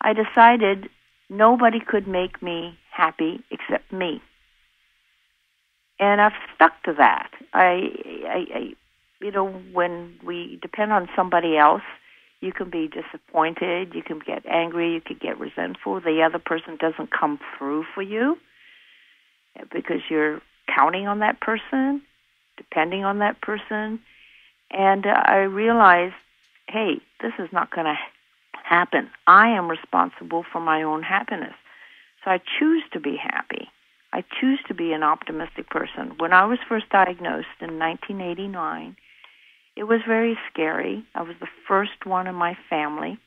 I decided nobody could make me happy except me. And I've stuck to that. I when we depend on somebody else, you can be disappointed, you can get angry, you can get resentful. The other person doesn't come through for you because you're counting on that person, depending on that person. And I realized, hey, this is not going to happen. I am responsible for my own happiness. So I choose to be happy. I choose to be an optimistic person. When I was first diagnosed in 1989, it was very scary. I was the first one in my family.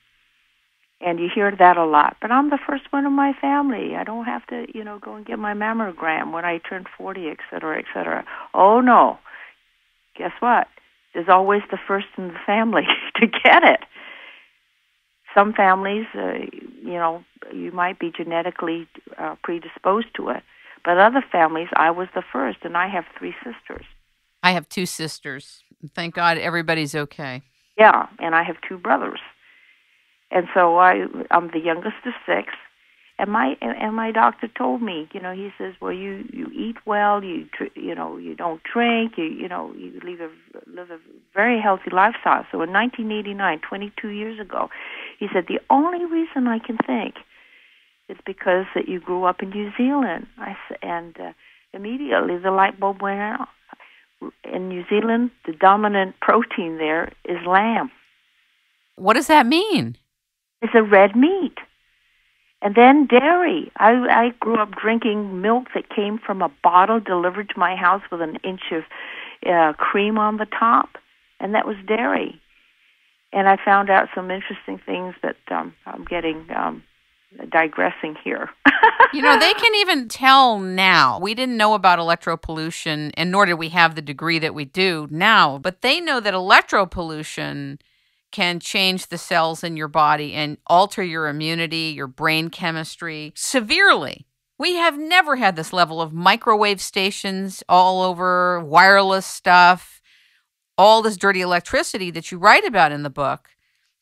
And you hear that a lot. But I'm the first one in my family. I don't have to, go and get my mammogram when I turn 40, et cetera, et cetera. Oh, no. Guess what? There's always the first in the family to get it. Some families, you might be genetically predisposed to it. But other families, I was the first, and I have 3 sisters. I have 2 sisters. Thank God everybody's okay. Yeah, and I have 2 brothers. And so I'm the youngest of 6. And my doctor told me, he says, well, you eat well, you don't drink, you live a very healthy lifestyle. So in 1989, 22 years ago, he said, the only reason I can think is because that you grew up in New Zealand. And immediately the light bulb went out. In New Zealand, the dominant protein there is lamb. What does that mean? It's a red meat. And then dairy. I grew up drinking milk that came from a bottle delivered to my house with an inch of cream on the top, and that was dairy. And I found out some interesting things that I'm getting digressing here. They can even tell now. We didn't know about electro pollution, and nor did we have the degree that we do now, but they know that electro pollution can change the cells in your body and alter your immunity, your brain chemistry severely. We have never had this level of microwave stations all over, wireless stuff, all this dirty electricity that you write about in the book.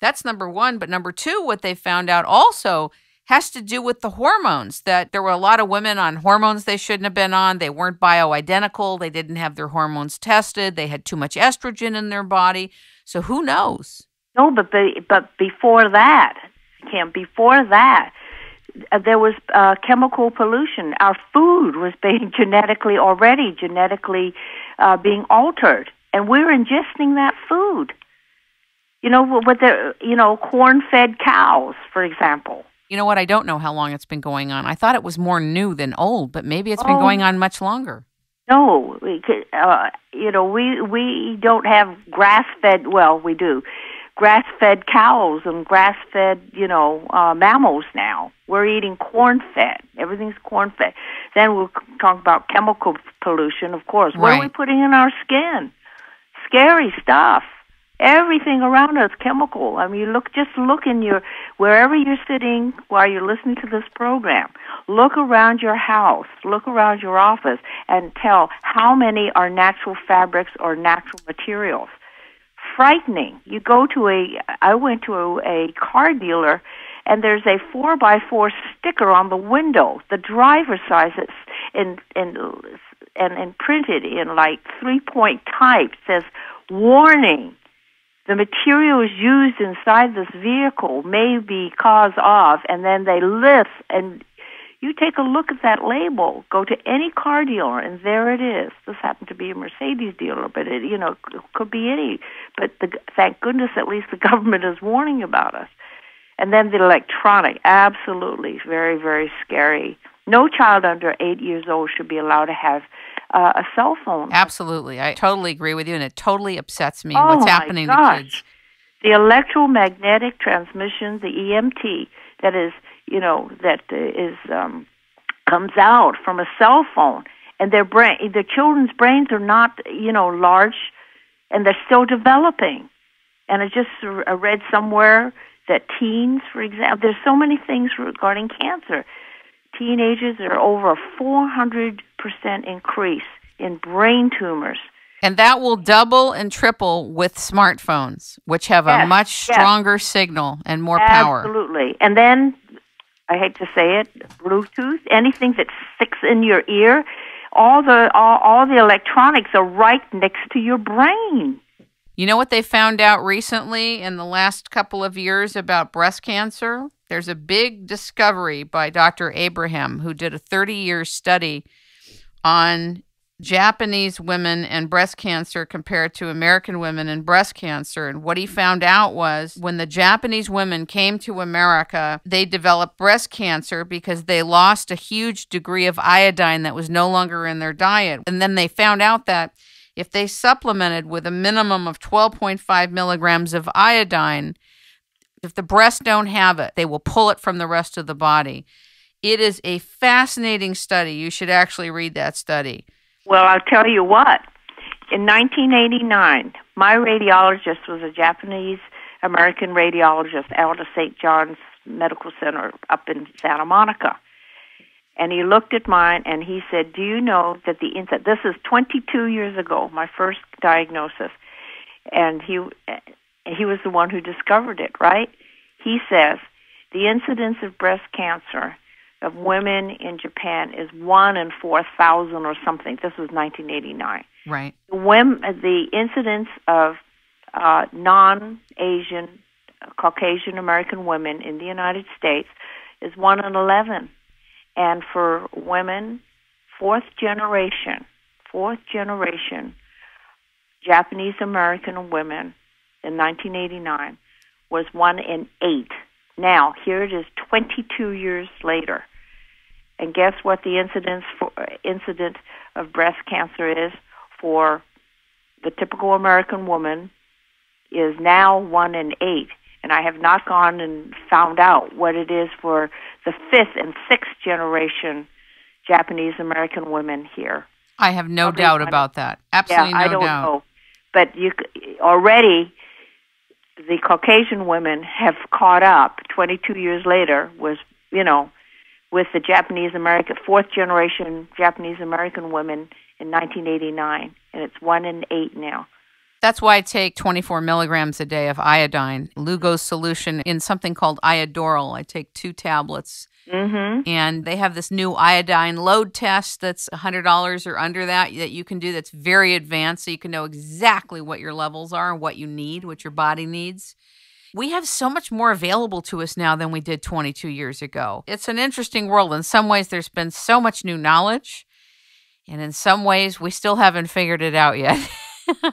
That's number one. But number 2, what they found out also has to do with the hormones, that there were a lot of women on hormones they shouldn't have been on. They weren't bioidentical. They didn't have their hormones tested. They had too much estrogen in their body. So who knows? No, but before that, Kim, there was chemical pollution. Our food was being genetically being altered, and we're ingesting that food. Corn-fed cows, for example. You know what? I don't know how long it's been going on. I thought it was more new than old, but maybe it's been going on much longer. No, we don't have grass-fed. Well, we do. Grass-fed cows and grass-fed, mammals now. We're eating corn-fed. Everything's corn-fed. Then we'll talk about chemical pollution, of course. What are we putting in our skin? Scary stuff. Everything around us, chemical. I mean, look in wherever you're sitting while you're listening to this program. Look around your house, look around your office, and tell how many are natural fabrics or natural materials. Frightening. I went to a car dealer, and there's a 4x4 sticker on the window, the driver's size, and printed in like 3-point type, says, warning. The materials used inside this vehicle may be cause of, and then they list, and you take a look at that label, go to any car dealer, and there it is. This happened to be a Mercedes dealer, but it could be any. But thank goodness at least the government is warning about us. And then the electronic, absolutely, very, very scary. No child under 8 years old should be allowed to have a cell phone. Absolutely. I totally agree with you, and it totally upsets me what's happening to kids. The electromagnetic transmission, the EMT, comes out from a cell phone, and the children's brains are not, large, and they're still developing. And I just read somewhere that teens, for example, there's so many things regarding cancer. Teenagers are over a 400% increase in brain tumors. And that will double and triple with smartphones, which have a much stronger signal and more power. Absolutely. And then I hate to say it, Bluetooth, anything that sticks in your ear, all the electronics are right next to your brain. You know what they found out recently in the last couple of years about breast cancer? There's a big discovery by Dr. Abraham, who did a 30-year study on Japanese women and breast cancer compared to American women and breast cancer. And what he found out was when the Japanese women came to America, they developed breast cancer because they lost a huge degree of iodine that was no longer in their diet. And then they found out that if they supplemented with a minimum of 12.5 milligrams of iodine, if the breasts don't have it, they will pull it from the rest of the body. It is a fascinating study. You should actually read that study. Well, I'll tell you what. In 1989, my radiologist was a Japanese-American radiologist out of St. John's Medical Center up in Santa Monica. And he looked at mine and he said, do you know that this is 22 years ago, my first diagnosis. And he was the one who discovered it, right? He says, the incidence of breast cancer of women in Japan is 1 in 4,000 or something. This was 1989. Right. The incidence of non-Asian, Caucasian American women in the United States is 1 in 11. And for women, fourth generation Japanese American women in 1989 was 1 in 8. Now, here it is 22 years later. And guess what the incident of breast cancer is for the typical American woman is now 1 in 8. And I have not gone and found out what it is for the 5th and 6th generation Japanese American women here. I have no doubt about that. Absolutely no doubt. I don't know. But already the Caucasian women have caught up 22 years later with the Japanese American, 4th generation Japanese American women in 1989. And it's 1 in 8 now. That's why I take 24 milligrams a day of iodine, Lugos solution in something called Iodoral. I take 2 tablets. Mm-hmm. And they have this new iodine load test that's $100 or under that you can do that's very advanced, so you can know exactly what your levels are and what you need, what your body needs. We have so much more available to us now than we did 22 years ago. It's an interesting world. In some ways, there's been so much new knowledge, and in some ways, we still haven't figured it out yet.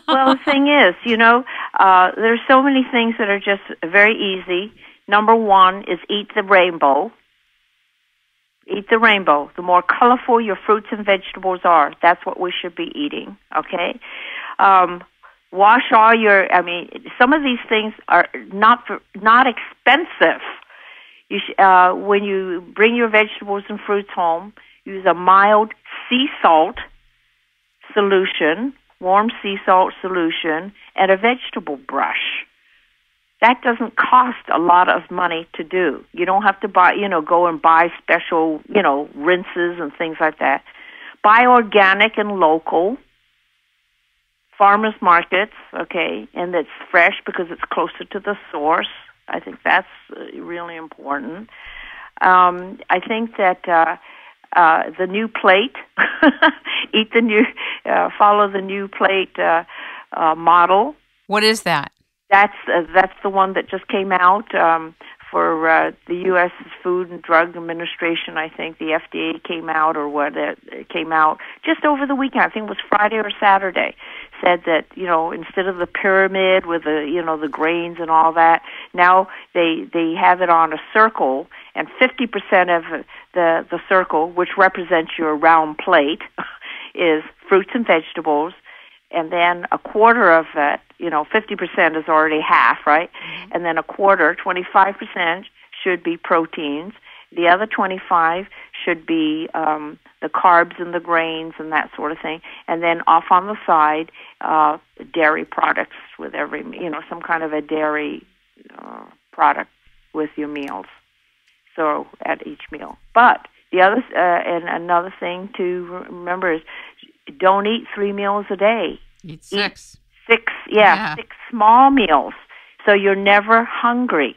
Well, the thing is, there's so many things that are just very easy. Number 1 is eat the rainbow. Eat the rainbow. The more colorful your fruits and vegetables are, that's what we should be eating, okay? Wash all some of these things are not expensive. When you bring your vegetables and fruits home, use a mild sea salt solution, warm sea salt solution, and a vegetable brush. That doesn't cost a lot of money to do. You don't have to go and buy special, rinses and things like that. Buy organic and local, farmers markets, okay, and it's fresh because it's closer to the source. I think that's really important. I think that the new plate, follow the new plate model. What is that? That's the one that just came out for the U.S. Food and Drug Administration. I think the FDA came out, it came out just over the weekend. I think it was Friday or Saturday. Said that instead of the pyramid with the grains and all that, now they have it on a circle, and 50% of the circle, which represents your round plate, is fruits and vegetables. And then a quarter of it, 50% is already half, right? Mm-hmm. And then a quarter, 25%, should be proteins. The other 25 should be the carbs and the grains and that sort of thing. And then off on the side, dairy products with some kind of a dairy product with your meals. So at each meal. But the other, and another thing to remember is, don't eat 3 meals a day. Eat 6. Eat 6 small meals, so you're never hungry.